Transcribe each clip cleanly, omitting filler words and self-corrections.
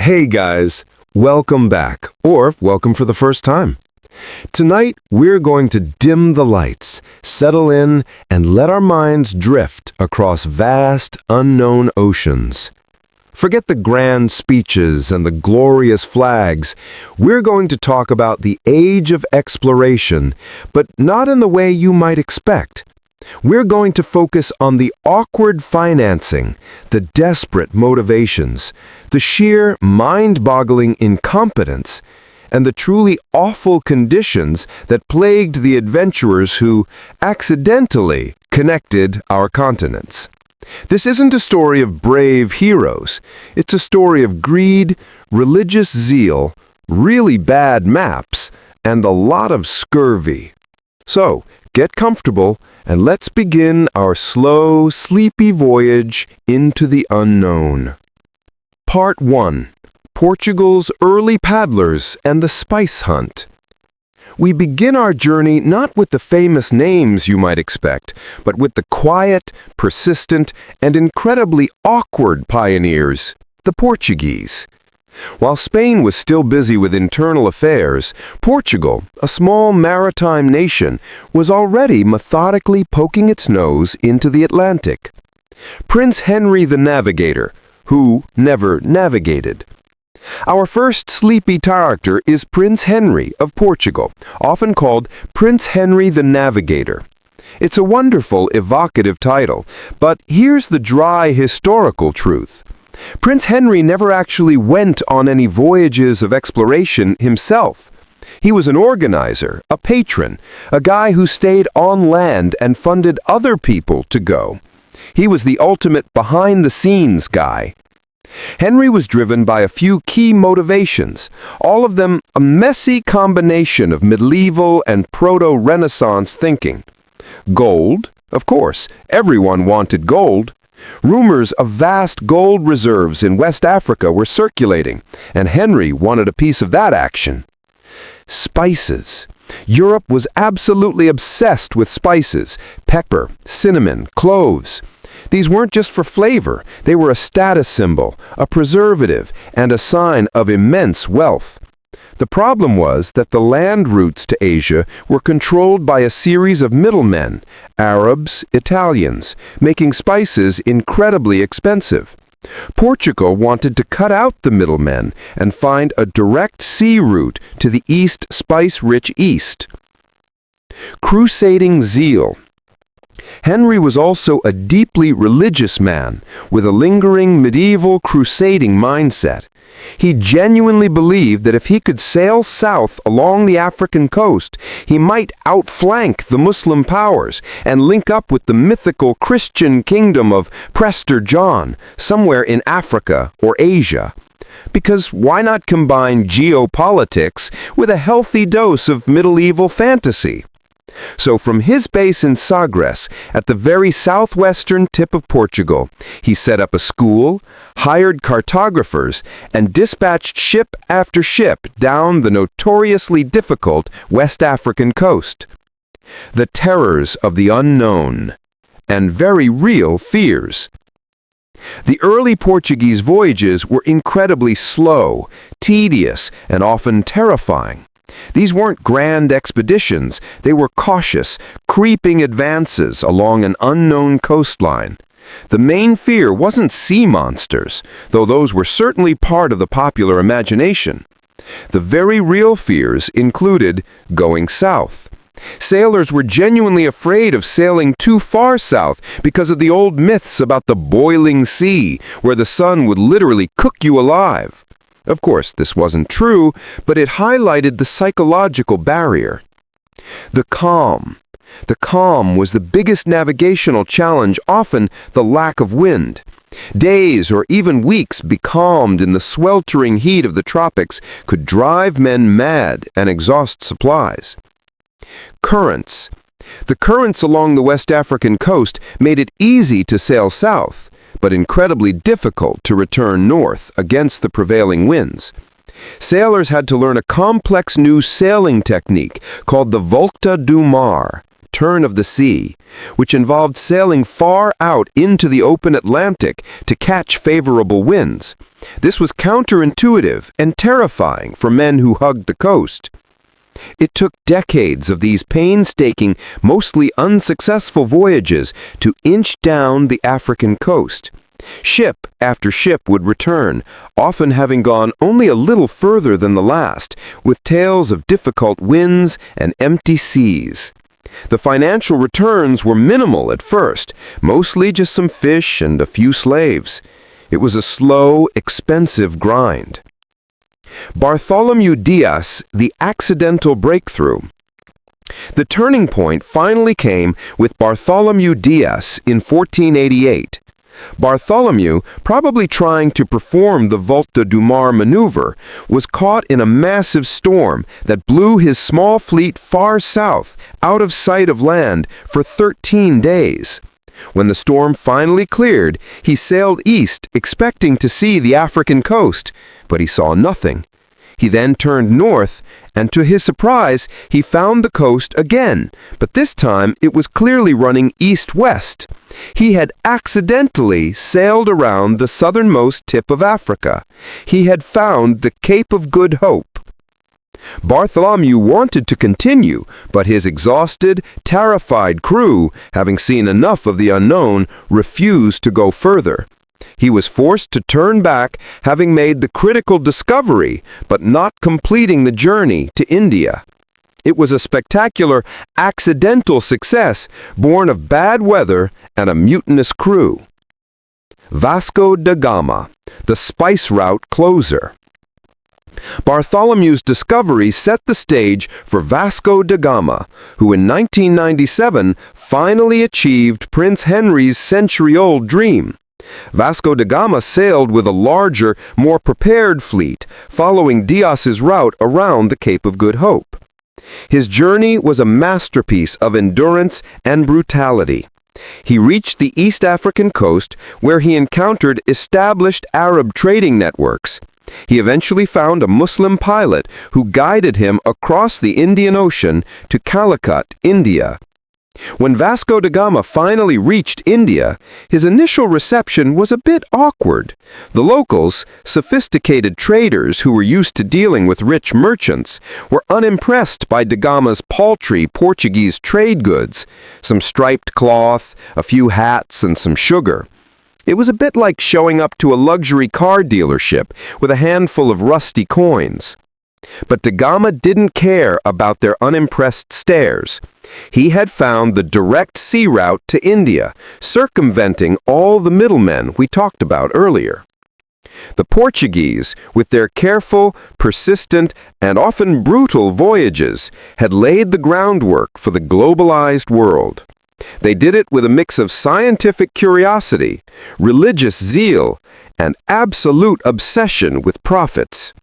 Hey guys, welcome back, or welcome for the first time. Tonight, we're going to dim the lights, settle in, and let our minds drift across vast, unknown oceans. Forget the grand speeches and the glorious flags. We're going to talk about the age of exploration, but not in the way you might expect. We're going to focus on the awkward financing, the desperate motivations, the sheer mind-boggling incompetence, and the truly awful conditions that plagued the adventurers who accidentally connected our continents. This isn't a story of brave heroes. It's a story of greed, religious zeal, really bad maps, and a lot of scurvy. So, get comfortable and let's begin our slow, sleepy voyage into the unknown. Part 1. Portugal's Early Paddlers and the Spice Hunt. We begin our journey not with the famous names you might expect, but with the quiet, persistent, and incredibly awkward pioneers, the Portuguese. While Spain was still busy with internal affairs, Portugal, a small maritime nation, was already methodically poking its nose into the Atlantic. Prince Henry the Navigator, who never navigated. Our first sleepy character is Prince Henry of Portugal, often called Prince Henry the Navigator. It's a wonderful, evocative title, but here's the dry historical truth. Prince Henry never actually went on any voyages of exploration himself. He was an organizer, a patron, a guy who stayed on land and funded other people to go. He was the ultimate behind-the-scenes guy. Henry was driven by a few key motivations, all of them a messy combination of medieval and proto-Renaissance thinking. Gold, of course, everyone wanted gold. Rumors of vast gold reserves in West Africa were circulating, and Henry wanted a piece of that action. Spices. Europe was absolutely obsessed with spices: pepper, cinnamon, cloves. These weren't just for flavor, they were a status symbol, a preservative, and a sign of immense wealth. The problem was that the land routes to Asia were controlled by a series of middlemen, Arabs, Italians, making spices incredibly expensive. Portugal wanted to cut out the middlemen and find a direct sea route to the East spice-rich East. Crusading zeal. Henry was also a deeply religious man with a lingering medieval crusading mindset. He genuinely believed that if he could sail south along the African coast, he might outflank the Muslim powers and link up with the mythical Christian kingdom of Prester John, somewhere in Africa or Asia. Because why not combine geopolitics with a healthy dose of medieval fantasy? So from his base in Sagres, at the very southwestern tip of Portugal, he set up a school, hired cartographers, and dispatched ship after ship down the notoriously difficult West African coast. The terrors of the unknown, and very real fears. The early Portuguese voyages were incredibly slow, tedious, and often terrifying. These weren't grand expeditions, they were cautious, creeping advances along an unknown coastline. The main fear wasn't sea monsters, though those were certainly part of the popular imagination. The very real fears included going south. Sailors were genuinely afraid of sailing too far south because of the old myths about the boiling sea, where the sun would literally cook you alive. Of course, this wasn't true, but it highlighted the psychological barrier. The calm. The calm was the biggest navigational challenge, often the lack of wind. Days or even weeks becalmed in the sweltering heat of the tropics could drive men mad and exhaust supplies. Currents. The currents along the West African coast made it easy to sail south, but incredibly difficult to return north against the prevailing winds. Sailors had to learn a complex new sailing technique called the volta do mar, turn of the sea, which involved sailing far out into the open Atlantic to catch favorable winds. This was counterintuitive and terrifying for men who hugged the coast. It took decades of these painstaking, mostly unsuccessful voyages to inch down the African coast. Ship after ship would return, often having gone only a little further than the last, with tales of difficult winds and empty seas. The financial returns were minimal at first, mostly just some fish and a few slaves. It was a slow, expensive grind. Bartholomew Diaz, the accidental breakthrough. The turning point finally came with Bartholomew Diaz in 1488. Bartholomew, probably trying to perform the Volta du Mar maneuver, was caught in a massive storm that blew his small fleet far south, out of sight of land, for 13 days. When the storm finally cleared, he sailed east, expecting to see the African coast, but he saw nothing. He then turned north, and to his surprise, he found the coast again, but this time it was clearly running east-west. He had accidentally sailed around the southernmost tip of Africa. He had found the Cape of Good Hope. Bartholomew wanted to continue, but his exhausted, terrified crew, having seen enough of the unknown, refused to go further. He was forced to turn back, having made the critical discovery, but not completing the journey to India. It was a spectacular, accidental success, born of bad weather and a mutinous crew. Vasco da Gama, the spice route closer. Bartholomew's discovery set the stage for Vasco da Gama, who in 1997 finally achieved Prince Henry's century-old dream. Vasco da Gama sailed with a larger, more prepared fleet, following Diaz's route around the Cape of Good Hope. His journey was a masterpiece of endurance and brutality. He reached the East African coast, where he encountered established Arab trading networks. He eventually found a Muslim pilot who guided him across the Indian Ocean to Calicut, India. When Vasco da Gama finally reached India, his initial reception was a bit awkward. The locals, sophisticated traders who were used to dealing with rich merchants, were unimpressed by da Gama's paltry Portuguese trade goods, some striped cloth, a few hats, and some sugar. It was a bit like showing up to a luxury car dealership with a handful of rusty coins. But da Gama didn't care about their unimpressed stares. He had found the direct sea route to India, circumventing all the middlemen we talked about earlier. The Portuguese, with their careful, persistent, and often brutal voyages, had laid the groundwork for the globalized world. They did it with a mix of scientific curiosity, religious zeal, and absolute obsession with profits.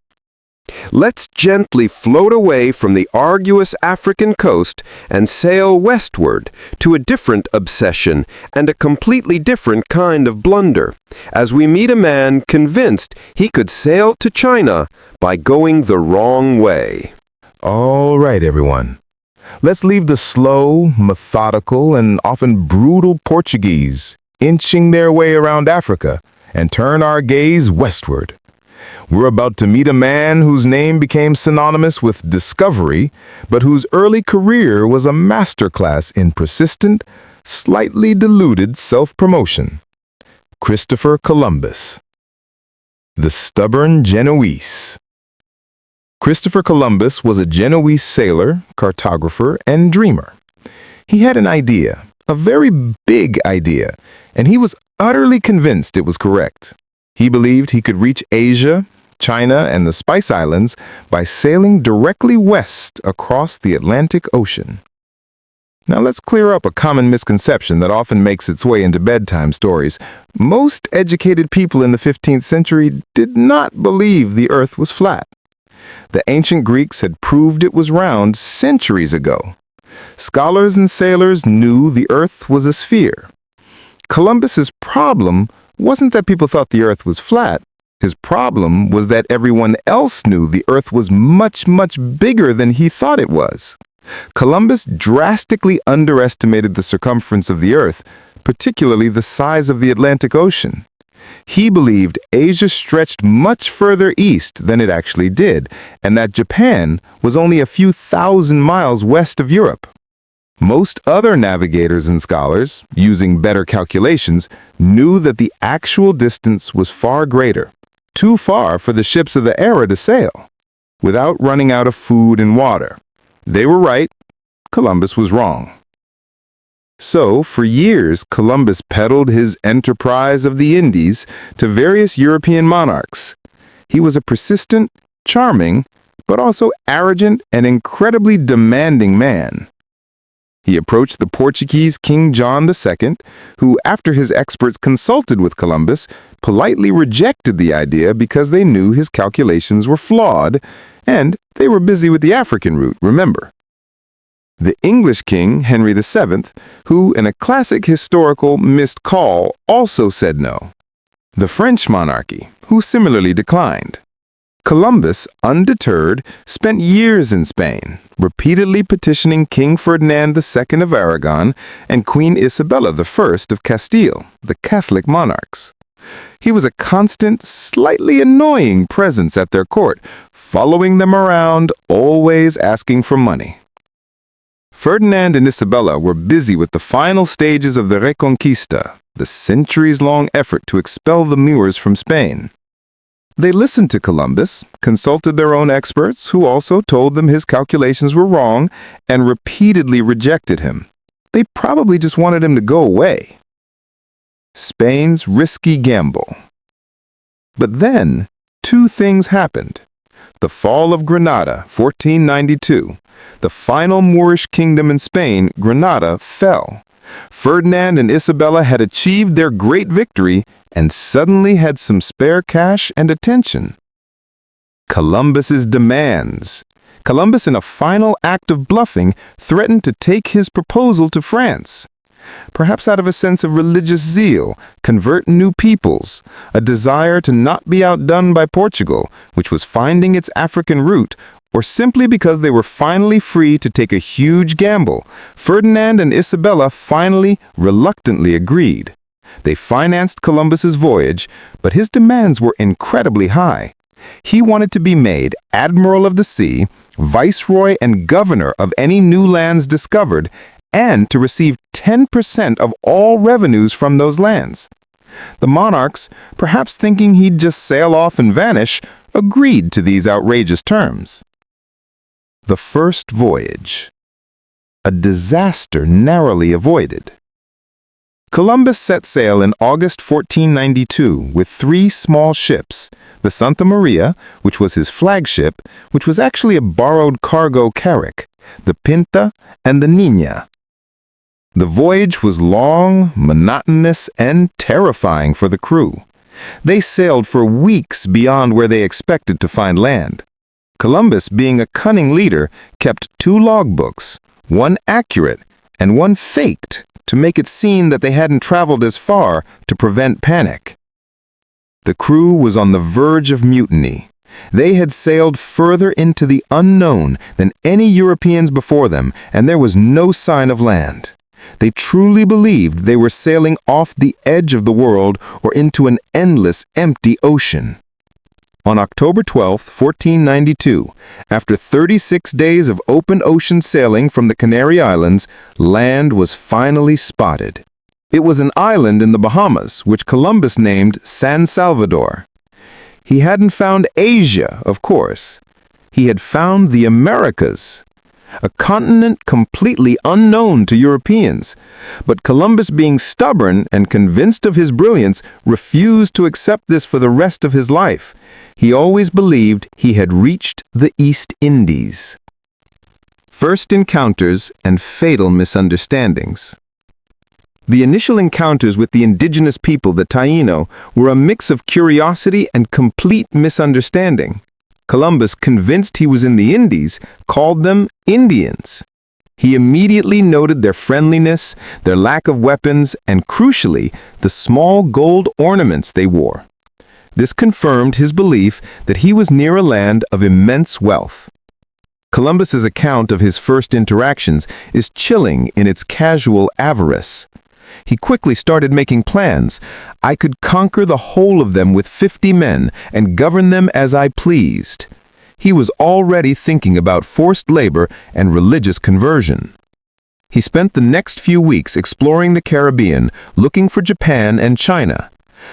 Let's gently float away from the arduous African coast and sail westward to a different obsession and a completely different kind of blunder, as we meet a man convinced he could sail to China by going the wrong way. All right, everyone. Let's leave the slow, methodical, and often brutal Portuguese inching their way around Africa and turn our gaze westward. We're about to meet a man whose name became synonymous with discovery, but whose early career was a masterclass in persistent, slightly diluted self-promotion. Christopher Columbus. The stubborn Genoese. Christopher Columbus was a Genoese sailor, cartographer, and dreamer. He had an idea, a very big idea, and he was utterly convinced it was correct. He believed he could reach Asia, China, and the Spice Islands by sailing directly west across the Atlantic Ocean. Now let's clear up a common misconception that often makes its way into bedtime stories. Most educated people in the 15th century did not believe the Earth was flat. The ancient Greeks had proved it was round centuries ago. Scholars and sailors knew the Earth was a sphere. Columbus's problem wasn't that people thought the Earth was flat. His problem was that everyone else knew the Earth was much, much bigger than he thought it was. Columbus drastically underestimated the circumference of the Earth, particularly the size of the Atlantic Ocean. He believed Asia stretched much further east than it actually did, and that Japan was only a few thousand miles west of Europe. Most other navigators and scholars, using better calculations, knew that the actual distance was far greater, too far for the ships of the era to sail, without running out of food and water. They were right, Columbus was wrong. So, for years, Columbus peddled his enterprise of the Indies to various European monarchs. He was a persistent, charming, but also arrogant and incredibly demanding man. He approached the Portuguese King John II, who, after his experts consulted with Columbus, politely rejected the idea because they knew his calculations were flawed, and they were busy with the African route, remember. The English king, Henry VII, who, in a classic historical missed call, also said no. The French monarchy, who similarly declined. Columbus, undeterred, spent years in Spain, repeatedly petitioning King Ferdinand II of Aragon and Queen Isabella I of Castile, the Catholic monarchs. He was a constant, slightly annoying presence at their court, following them around, always asking for money. Ferdinand and Isabella were busy with the final stages of the Reconquista, the centuries-long effort to expel the Moors from Spain. They listened to Columbus, consulted their own experts, who also told them his calculations were wrong, and repeatedly rejected him. They probably just wanted him to go away. Spain's risky gamble. But then, two things happened. The fall of Granada, 1492. The final Moorish kingdom in Spain, Granada, fell. Ferdinand and Isabella had achieved their great victory and suddenly had some spare cash and attention. Columbus's demands. Columbus, in a final act of bluffing, threatened to take his proposal to France. Perhaps out of a sense of religious zeal, convert new peoples, a desire to not be outdone by Portugal, which was finding its African route, or simply because they were finally free to take a huge gamble, Ferdinand and Isabella finally, reluctantly agreed. They financed Columbus's voyage, but his demands were incredibly high. He wanted to be made Admiral of the Sea, Viceroy and Governor of any new lands discovered, and to receive 10% of all revenues from those lands. The monarchs, perhaps thinking he'd just sail off and vanish, agreed to these outrageous terms. The first voyage. A disaster narrowly avoided. Columbus set sail in August 1492 with 3 small ships, the Santa Maria, which was his flagship, which was actually a borrowed cargo carrack, the Pinta, and the Niña. The voyage was long, monotonous, and terrifying for the crew. They sailed for weeks beyond where they expected to find land. Columbus, being a cunning leader, kept 2 logbooks, one accurate and one faked, to make it seem that they hadn't traveled as far to prevent panic. The crew was on the verge of mutiny. They had sailed further into the unknown than any Europeans before them, and there was no sign of land. They truly believed they were sailing off the edge of the world or into an endless, empty ocean. On October 12, 1492, after 36 days of open ocean sailing from the Canary Islands, land was finally spotted. It was an island in the Bahamas, which Columbus named San Salvador. He hadn't found Asia, of course. He had found the Americas, a continent completely unknown to Europeans. But Columbus, being stubborn and convinced of his brilliance, refused to accept this for the rest of his life. He always believed he had reached the East Indies. First encounters and fatal misunderstandings. The initial encounters with the indigenous people, the Taino, were a mix of curiosity and complete misunderstanding. Columbus, convinced he was in the Indies, called them Indians. He immediately noted their friendliness, their lack of weapons, and crucially, the small gold ornaments they wore. This confirmed his belief that he was near a land of immense wealth. Columbus's account of his first interactions is chilling in its casual avarice. He quickly started making plans. I could conquer the whole of them with 50 men and govern them as I pleased. He was already thinking about forced labor and religious conversion. He spent the next few weeks exploring the Caribbean, looking for Japan and China.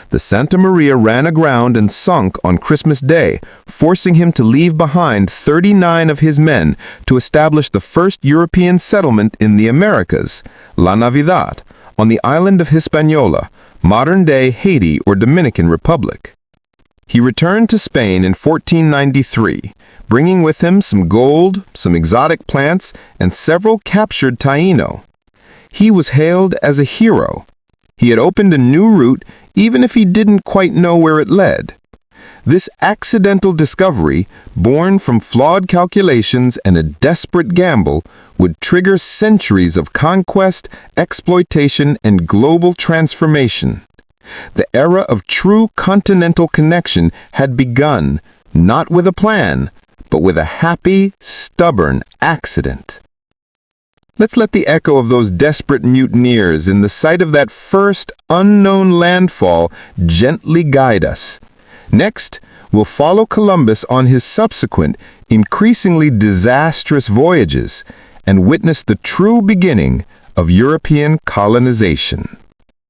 The Santa Maria ran aground and sunk on Christmas Day, forcing him to leave behind 39 of his men to establish the first European settlement in the Americas, La Navidad, on the island of Hispaniola, modern-day Haiti or Dominican Republic. He returned to Spain in 1493, bringing with him some gold, some exotic plants, and several captured taíno. He was hailed as a hero. He had opened a new route, even if he didn't quite know where it led. This accidental discovery, born from flawed calculations and a desperate gamble, would trigger centuries of conquest, exploitation, and global transformation. The era of true continental connection had begun, not with a plan, but with a happy, stubborn accident. Let's let the echo of those desperate mutineers in the sight of that first unknown landfall gently guide us. Next, we'll follow Columbus on his subsequent, increasingly disastrous voyages and witness the true beginning of European colonization.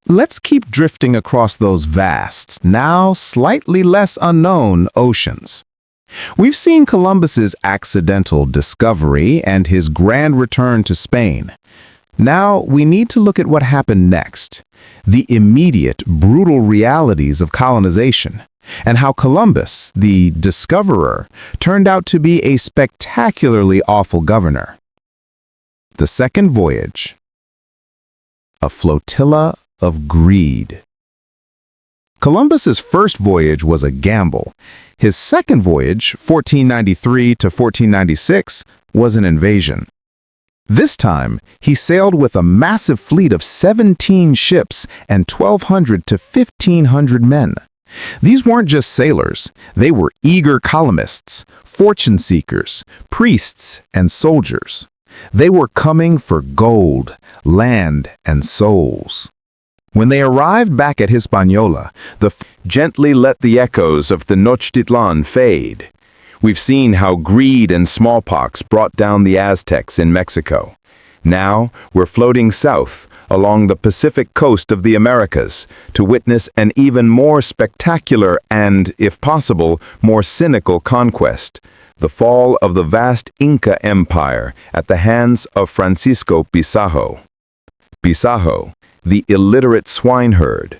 Let's keep drifting across those vast, now slightly less unknown oceans. We've seen Columbus's accidental discovery and his grand return to Spain. Now we need to look at what happened next, the immediate, brutal realities of colonization, and how Columbus, the discoverer, turned out to be a spectacularly awful governor. The second voyage. A flotilla of greed. Columbus's first voyage was a gamble. His second voyage, 1493 to 1496, was an invasion. This time, he sailed with a massive fleet of 17 ships and 1,200 to 1,500 men. These weren't just sailors, they were eager columnists, fortune seekers, priests, and soldiers. They were coming for gold, land, and souls. When they arrived back at Hispaniola, gently let the echoes of the Tenochtitlan fade. We've seen how greed and smallpox brought down the Aztecs in Mexico. Now, we're floating south, along the Pacific coast of the Americas, to witness an even more spectacular and, if possible, more cynical conquest, the fall of the vast Inca Empire at the hands of Francisco Pizarro. Pizarro, the illiterate swineherd.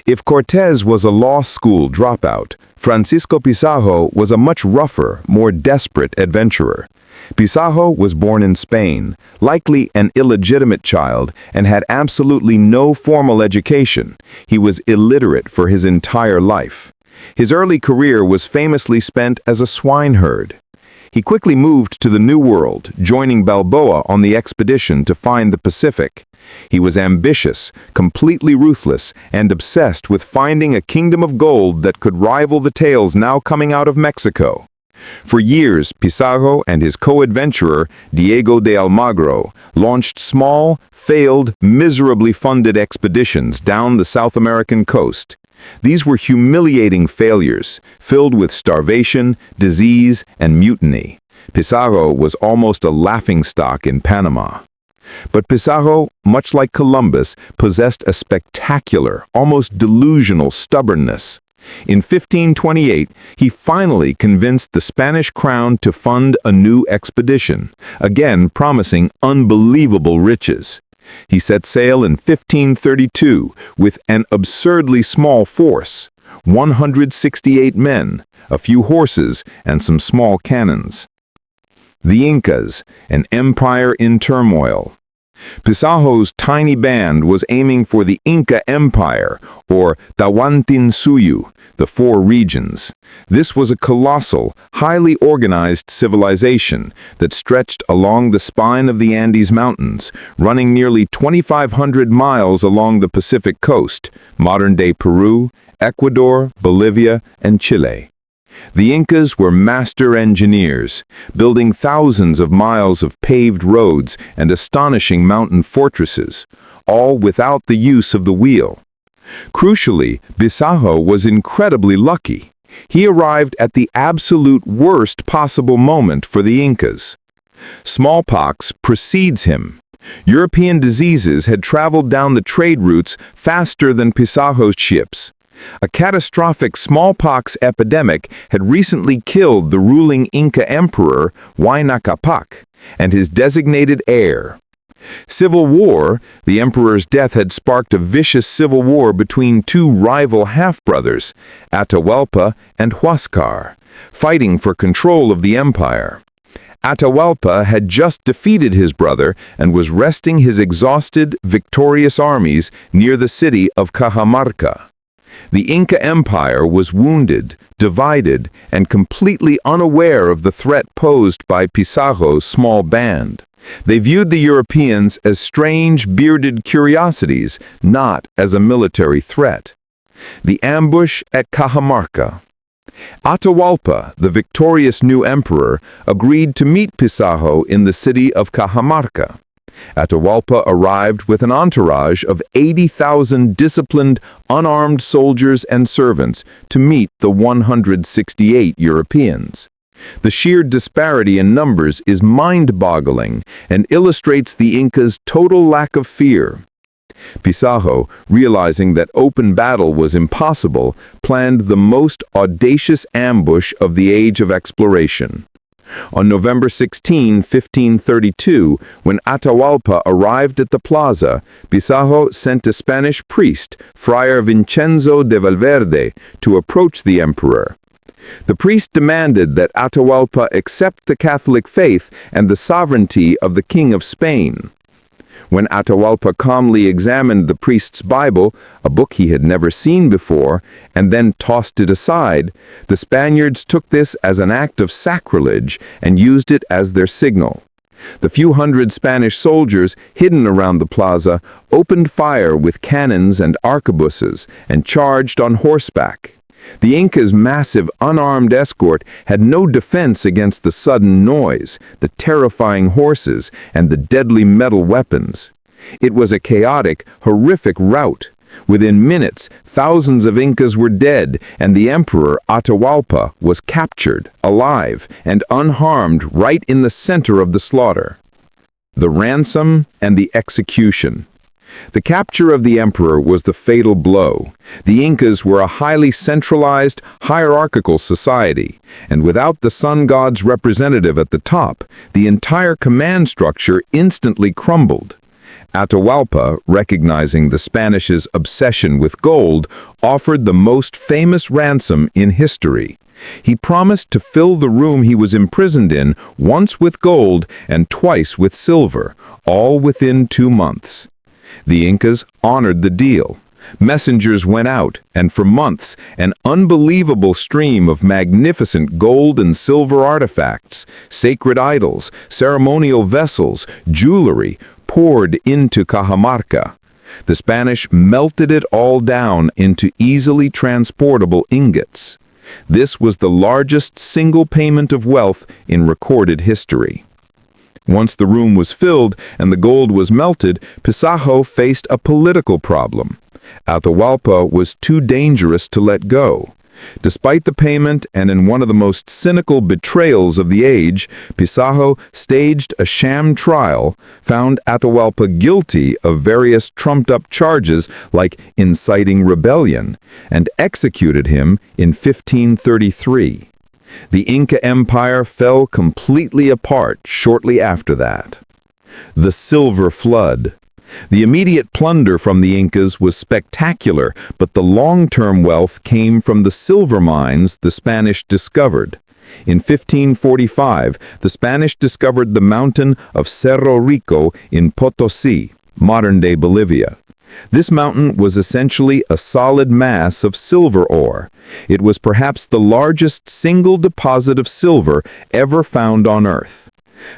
If Cortés was a law school dropout, Francisco Pizarro was a much rougher, more desperate adventurer. Pizarro was born in Spain, likely an illegitimate child, and had absolutely no formal education. He was illiterate for his entire life. His early career was famously spent as a swineherd. He quickly moved to the New World, joining Balboa on the expedition to find the Pacific. He was ambitious, completely ruthless, and obsessed with finding a kingdom of gold that could rival the tales now coming out of Mexico. For years, Pizarro and his co-adventurer, Diego de Almagro, launched small, failed, miserably funded expeditions down the South American coast. These were humiliating failures, filled with starvation, disease, and mutiny. Pizarro was almost a laughingstock in Panama. But Pizarro, much like Columbus, possessed a spectacular, almost delusional stubbornness. In 1528, he finally convinced the Spanish crown to fund a new expedition, again promising unbelievable riches. He set sail in 1532 with an absurdly small force, 168 men, a few horses, and some small cannons. The Incas, an empire in turmoil. Pizarro's tiny band was aiming for the Inca Empire, or Tawantinsuyu, the four regions. This was a colossal, highly organized civilization that stretched along the spine of the Andes Mountains, running nearly 2,500 miles along the Pacific coast, modern-day Peru, Ecuador, Bolivia, and Chile. The Incas were master engineers, building thousands of miles of paved roads and astonishing mountain fortresses, all without the use of the wheel. Crucially, Pizarro was incredibly lucky. He arrived at the absolute worst possible moment for the Incas. Smallpox precedes him. European diseases had traveled down the trade routes faster than Pizarro's ships. A catastrophic smallpox epidemic had recently killed the ruling Inca emperor, Huayna Capac, and his designated heir. Civil war, the emperor's death had sparked a vicious civil war between two rival half-brothers, Atahualpa and Huáscar, fighting for control of the empire. Atahualpa had just defeated his brother and was resting his exhausted, victorious armies near the city of Cajamarca. The Inca Empire was wounded, divided, and completely unaware of the threat posed by Pizarro's small band. They viewed the Europeans as strange, bearded curiosities, not as a military threat. The ambush at Cajamarca. Atahualpa, the victorious new emperor, agreed to meet Pizarro in the city of Cajamarca. Atahualpa arrived with an entourage of 80,000 disciplined, unarmed soldiers and servants to meet the 168 Europeans. The sheer disparity in numbers is mind-boggling and illustrates the Incas' total lack of fear. Pizarro, realizing that open battle was impossible, planned the most audacious ambush of the age of exploration. On November 16, 1532, when Atahualpa arrived at the plaza, Pizarro sent a Spanish priest, Friar Vincenzo de Valverde, to approach the emperor. The priest demanded that Atahualpa accept the Catholic faith and the sovereignty of the King of Spain. When Atahualpa calmly examined the priest's Bible, a book he had never seen before, and then tossed it aside, the Spaniards took this as an act of sacrilege and used it as their signal. The few hundred Spanish soldiers hidden around the plaza opened fire with cannons and arquebuses and charged on horseback. The Incas' massive, unarmed escort had no defense against the sudden noise, the terrifying horses, and the deadly metal weapons. It was a chaotic, horrific rout. Within minutes, thousands of Incas were dead, and the emperor, Atahualpa, was captured, alive, and unharmed right in the center of the slaughter. The ransom and the execution. The capture of the emperor was the fatal blow. The Incas were a highly centralized, hierarchical society, and without the sun god's representative at the top, the entire command structure instantly crumbled. Atahualpa, recognizing the Spanish's obsession with gold, offered the most famous ransom in history. He promised to fill the room he was imprisoned in once with gold and twice with silver, all within 2 months. The Incas honored the deal. Messengers went out, and for months, an unbelievable stream of magnificent gold and silver artifacts, sacred idols, ceremonial vessels, jewelry, poured into Cajamarca. The Spanish melted it all down into easily transportable ingots. This was the largest single payment of wealth in recorded history. Once the room was filled and the gold was melted, Pizarro faced a political problem. Atahualpa was too dangerous to let go. Despite the payment and in one of the most cynical betrayals of the age, Pizarro staged a sham trial, found Atahualpa guilty of various trumped-up charges like inciting rebellion, and executed him in 1533. The Inca Empire fell completely apart shortly after that. The Silver Flood. The immediate plunder from the Incas was spectacular, but the long-term wealth came from the silver mines the Spanish discovered. In 1545, the Spanish discovered the mountain of Cerro Rico in Potosí, modern-day Bolivia. This mountain was essentially a solid mass of silver ore. It was perhaps the largest single deposit of silver ever found on Earth.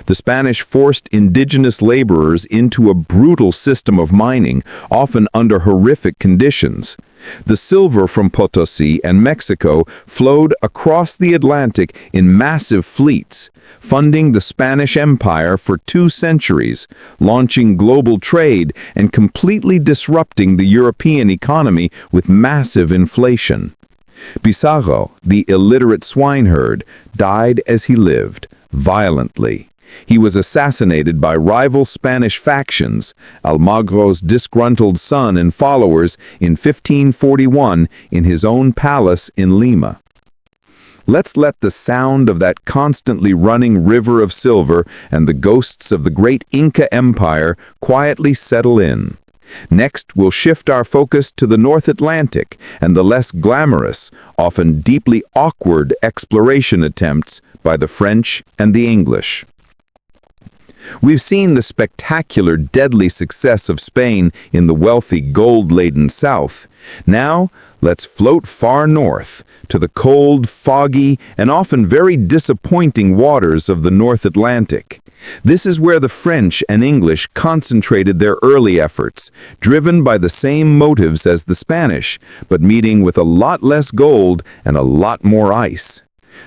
The Spanish forced indigenous laborers into a brutal system of mining, often under horrific conditions. The silver from Potosi and Mexico flowed across the Atlantic in massive fleets, funding the Spanish Empire for 2 centuries, launching global trade and completely disrupting the European economy with massive inflation. Pizarro, the illiterate swineherd, died as he lived, violently. He was assassinated by rival Spanish factions, Almagro's disgruntled son and followers, in 1541 in his own palace in Lima. Let's let the sound of that constantly running river of silver and the ghosts of the great Inca Empire quietly settle in. Next, we'll shift our focus to the North Atlantic and the less glamorous, often deeply awkward exploration attempts by the French and the English. We've seen the spectacular, deadly success of Spain in the wealthy, gold-laden south. Now, let's float far north to the cold, foggy, and often very disappointing waters of the North Atlantic. This is where the French and English concentrated their early efforts, driven by the same motives as the Spanish, but meeting with a lot less gold and a lot more ice.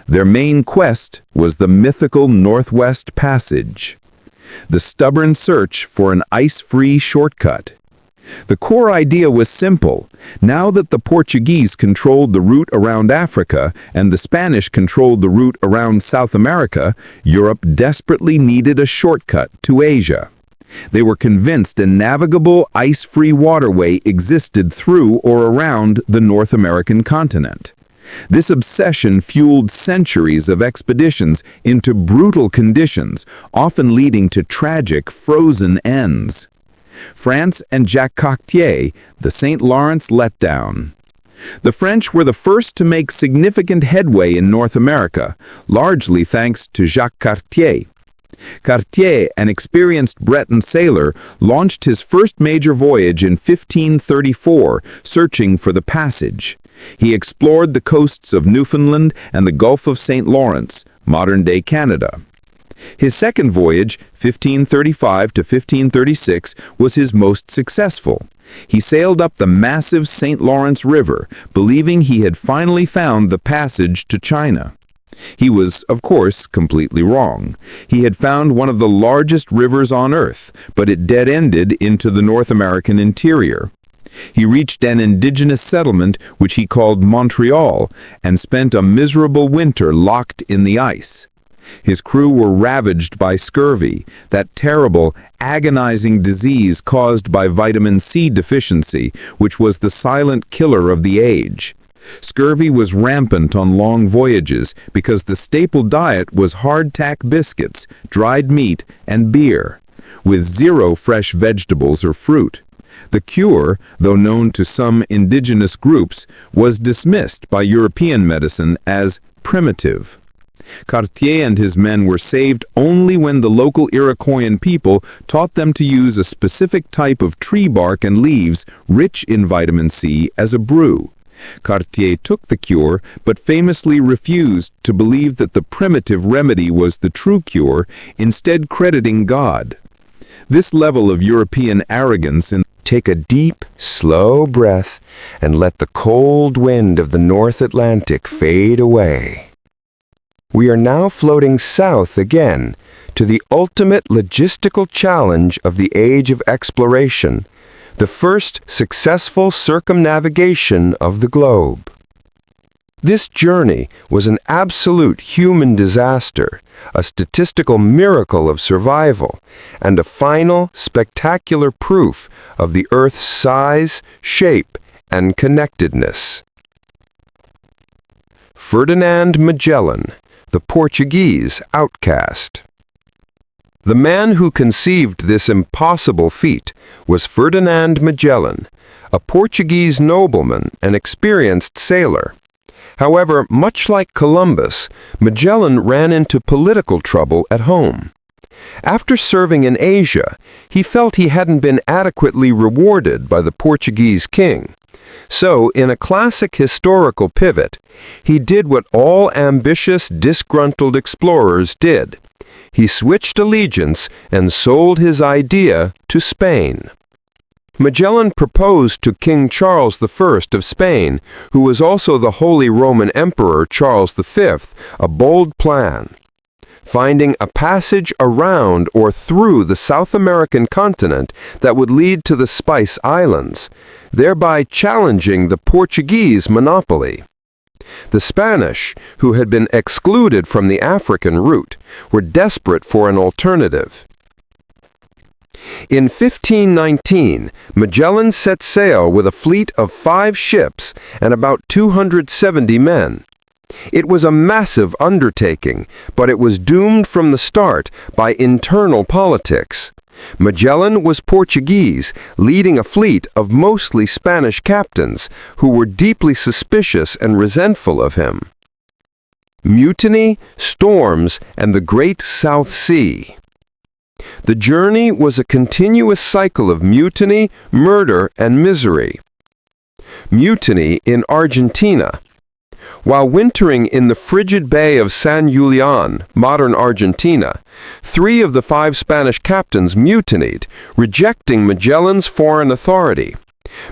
Their main quest was the mythical Northwest Passage, the stubborn search for an ice-free shortcut. The core idea was simple. Now that the Portuguese controlled the route around Africa and the Spanish controlled the route around South America, Europe desperately needed a shortcut to Asia. They were convinced a navigable, ice-free waterway existed through or around the North American continent. This obsession fueled centuries of expeditions into brutal conditions, often leading to tragic, frozen ends. France and Jacques Cartier, the St. Lawrence letdown. The French were the first to make significant headway in North America, largely thanks to Jacques Cartier. Cartier, an experienced Breton sailor, launched his first major voyage in 1534, searching for the passage. He explored the coasts of Newfoundland and the Gulf of St. Lawrence, modern-day Canada. His second voyage, 1535 to 1536, was his most successful. He sailed up the massive St. Lawrence River, believing he had finally found the passage to China. He was, of course, completely wrong. He had found one of the largest rivers on Earth, but it dead-ended into the North American interior. He reached an indigenous settlement, which he called Montreal, and spent a miserable winter locked in the ice. His crew were ravaged by scurvy, that terrible, agonizing disease caused by vitamin C deficiency, which was the silent killer of the age. Scurvy was rampant on long voyages because the staple diet was hardtack biscuits, dried meat, and beer, with zero fresh vegetables or fruit. The cure, though known to some indigenous groups, was dismissed by European medicine as primitive. Cartier and his men were saved only when the local Iroquoian people taught them to use a specific type of tree bark and leaves rich in vitamin C as a brew. Cartier took the cure, but famously refused to believe that the primitive remedy was the true cure, instead crediting God. This level of European arrogance in Take a deep, slow breath and let the cold wind of the North Atlantic fade away. We are now floating south again to the ultimate logistical challenge of the age of exploration, the first successful circumnavigation of the globe. This journey was an absolute human disaster, a statistical miracle of survival, and a final, spectacular proof of the Earth's size, shape, and connectedness. Ferdinand Magellan, the Portuguese outcast. The man who conceived this impossible feat was Ferdinand Magellan, a Portuguese nobleman and experienced sailor. However, much like Columbus, Magellan ran into political trouble at home. After serving in Asia, he felt he hadn't been adequately rewarded by the Portuguese king. So, in a classic historical pivot, he did what all ambitious, disgruntled explorers did. He switched allegiance and sold his idea to Spain. Magellan proposed to King Charles I of Spain, who was also the Holy Roman Emperor Charles V, a bold plan: finding a passage around or through the South American continent that would lead to the Spice Islands, thereby challenging the Portuguese monopoly. The Spanish, who had been excluded from the African route, were desperate for an alternative. In 1519, Magellan set sail with a fleet of 5 ships and about 270 men. It was a massive undertaking, but it was doomed from the start by internal politics. Magellan was Portuguese, leading a fleet of mostly Spanish captains who were deeply suspicious and resentful of him. Mutiny, storms, and the Great South Sea. The journey was a continuous cycle of mutiny, murder, and misery. Mutiny in Argentina. While wintering in the frigid bay of San Julián, modern Argentina, 3 of the 5 Spanish captains mutinied, rejecting Magellan's foreign authority.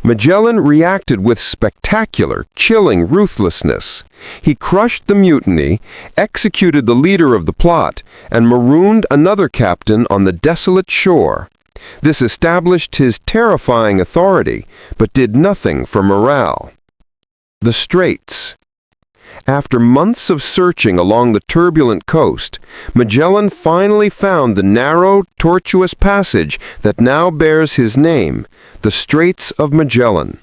Magellan reacted with spectacular, chilling ruthlessness. He crushed the mutiny, executed the leader of the plot, and marooned another captain on the desolate shore. This established his terrifying authority, but did nothing for morale. The Straits. After months of searching along the turbulent coast, Magellan finally found the narrow, tortuous passage that now bears his name, the Straits of Magellan.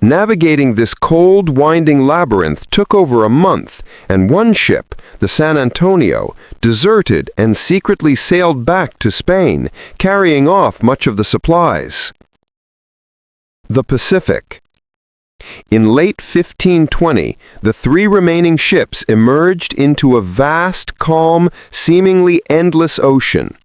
Navigating this cold, winding labyrinth took over a month, and one ship, the San Antonio, deserted and secretly sailed back to Spain, carrying off much of the supplies. The Pacific. In late 1520, the 3 remaining ships emerged into a vast, calm, seemingly endless ocean.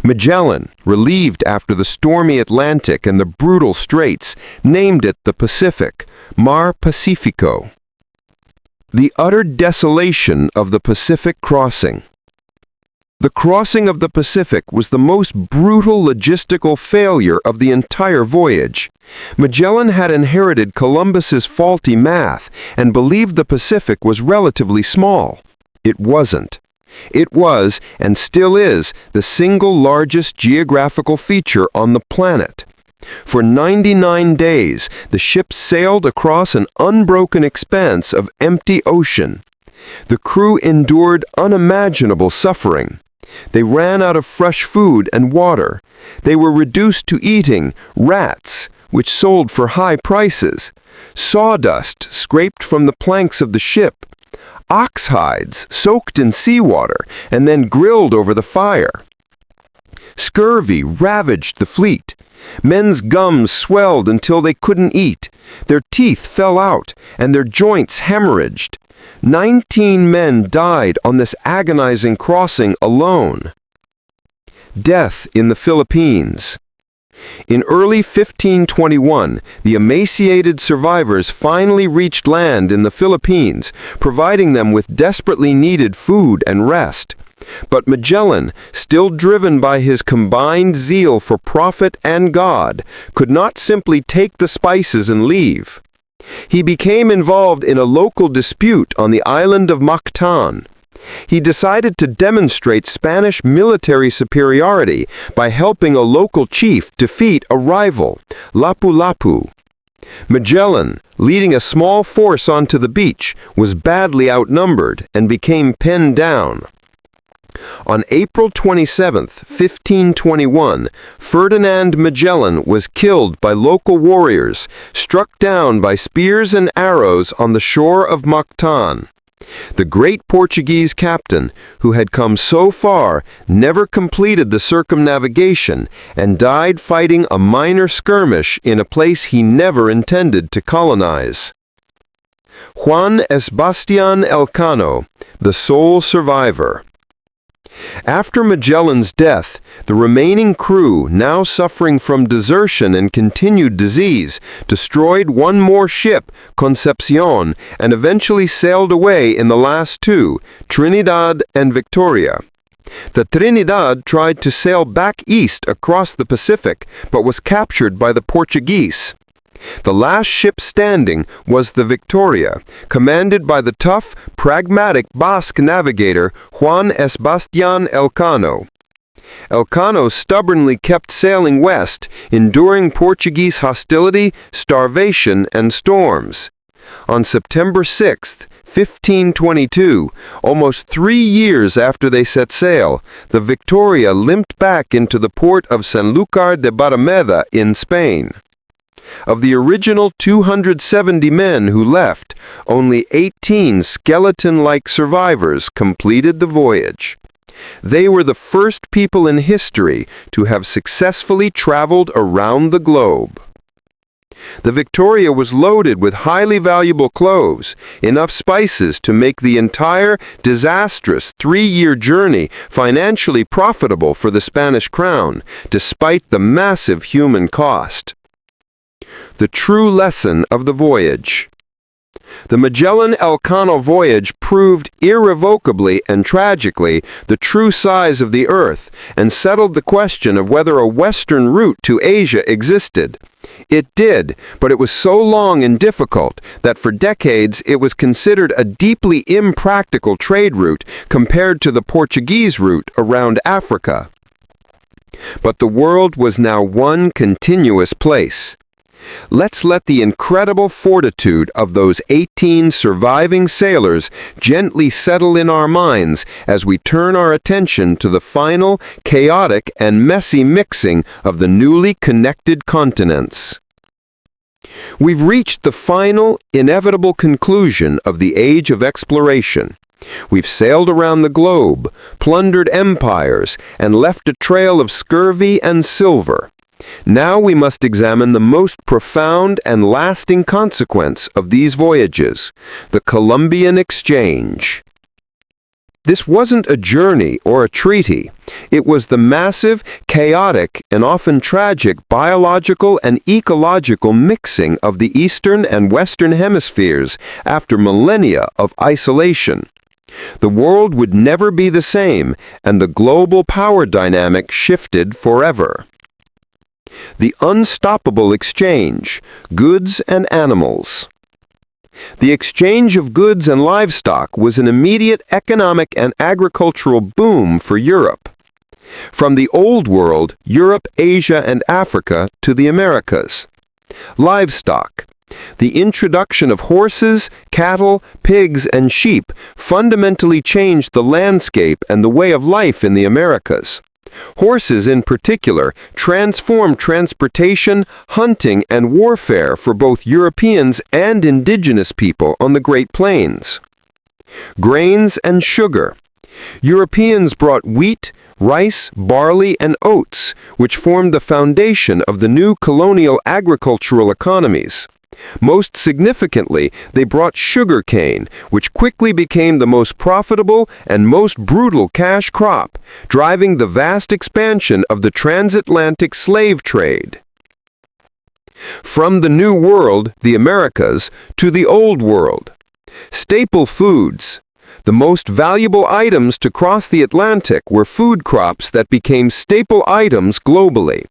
Magellan, relieved after the stormy Atlantic and the brutal straits, named it the Pacific, Mar Pacifico. The utter desolation of the Pacific crossing. The crossing of the Pacific was the most brutal logistical failure of the entire voyage. Magellan had inherited Columbus's faulty math and believed the Pacific was relatively small. It wasn't. It was, and still is, the single largest geographical feature on the planet. For 99 days, the ship sailed across an unbroken expanse of empty ocean. The crew endured unimaginable suffering. They ran out of fresh food and water. They were reduced to eating rats, which sold for high prices, sawdust scraped from the planks of the ship, ox hides soaked in seawater and then grilled over the fire. Scurvy ravaged the fleet. Men's gums swelled until they couldn't eat. Their teeth fell out and their joints hemorrhaged. 19 men died on this agonizing crossing alone. Death in the Philippines. In early 1521, the emaciated survivors finally reached land in the Philippines, providing them with desperately needed food and rest. But Magellan, still driven by his combined zeal for profit and God, could not simply take the spices and leave. He became involved in a local dispute on the island of Mactan. He decided to demonstrate Spanish military superiority by helping a local chief defeat a rival, Lapu-Lapu. Magellan, leading a small force onto the beach, was badly outnumbered and became pinned down. On April 27, 1521, Ferdinand Magellan was killed by local warriors, struck down by spears and arrows on the shore of Mactan. The great Portuguese captain, who had come so far, never completed the circumnavigation and died fighting a minor skirmish in a place he never intended to colonize. Juan Sebastián Elcano, the sole survivor. After Magellan's death, the remaining crew, now suffering from desertion and continued disease, destroyed one more ship, Concepcion, and eventually sailed away in the last 2, Trinidad and Victoria. The Trinidad tried to sail back east across the Pacific, but was captured by the Portuguese. The last ship standing was the Victoria, commanded by the tough, pragmatic Basque navigator Juan Sebastián Elcano. Elcano stubbornly kept sailing west, enduring Portuguese hostility, starvation, and storms. On September 6, 1522, almost 3 years after they set sail, the Victoria limped back into the port of Sanlúcar de Barrameda in Spain. Of the original 270 men who left, only 18 skeleton-like survivors completed the voyage. They were the first people in history to have successfully traveled around the globe. The Victoria was loaded with highly valuable cloves, enough spices to make the entire disastrous 3-year journey financially profitable for the Spanish crown, despite the massive human cost. The true lesson of the voyage. The Magellan-Elcano voyage proved irrevocably and tragically the true size of the Earth and settled the question of whether a western route to Asia existed. It did, but it was so long and difficult that for decades it was considered a deeply impractical trade route compared to the Portuguese route around Africa. But the world was now one continuous place. Let's let the incredible fortitude of those 18 surviving sailors gently settle in our minds as we turn our attention to the final, chaotic, and messy mixing of the newly connected continents. We've reached the final, inevitable conclusion of the age of exploration. We've sailed around the globe, plundered empires, and left a trail of scurvy and silver. Now we must examine the most profound and lasting consequence of these voyages, the Columbian Exchange. This wasn't a journey or a treaty. It was the massive, chaotic, and often tragic biological and ecological mixing of the Eastern and Western hemispheres after millennia of isolation. The world would never be the same, and the global power dynamic shifted forever. The unstoppable exchange, goods and animals. The exchange of goods and livestock was an immediate economic and agricultural boom for Europe. From the Old World, Europe, Asia, and Africa, to the Americas. Livestock. The introduction of horses, cattle, pigs, and sheep fundamentally changed the landscape and the way of life in the Americas. Horses, in particular, transformed transportation, hunting, and warfare for both Europeans and indigenous people on the Great Plains. Grains and sugar. Europeans brought wheat, rice, barley, and oats, which formed the foundation of the new colonial agricultural economies. Most significantly, they brought sugar cane, which quickly became the most profitable and most brutal cash crop, driving the vast expansion of the transatlantic slave trade. From the New World, the Americas, to the Old World. Staple foods. The most valuable items to cross the Atlantic were food crops that became staple items globally.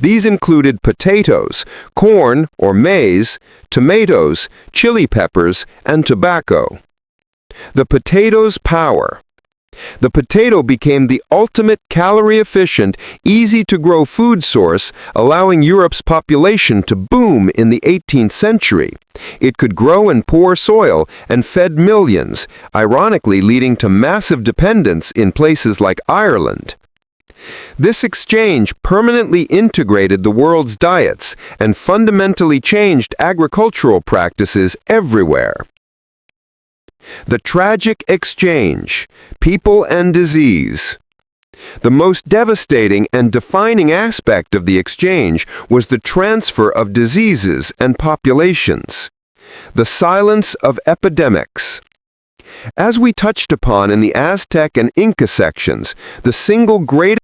These included potatoes, corn or maize, tomatoes, chili peppers, and tobacco. The potato's power. The potato became the ultimate calorie-efficient, easy-to-grow food source, allowing Europe's population to boom in the 18th century. It could grow in poor soil and fed millions, ironically leading to massive dependence in places like Ireland. This exchange permanently integrated the world's diets and fundamentally changed agricultural practices everywhere. The tragic exchange, people and disease. The most devastating and defining aspect of the exchange was the transfer of diseases and populations. The silence of epidemics. As we touched upon in the Aztec and Inca sections, the single greatest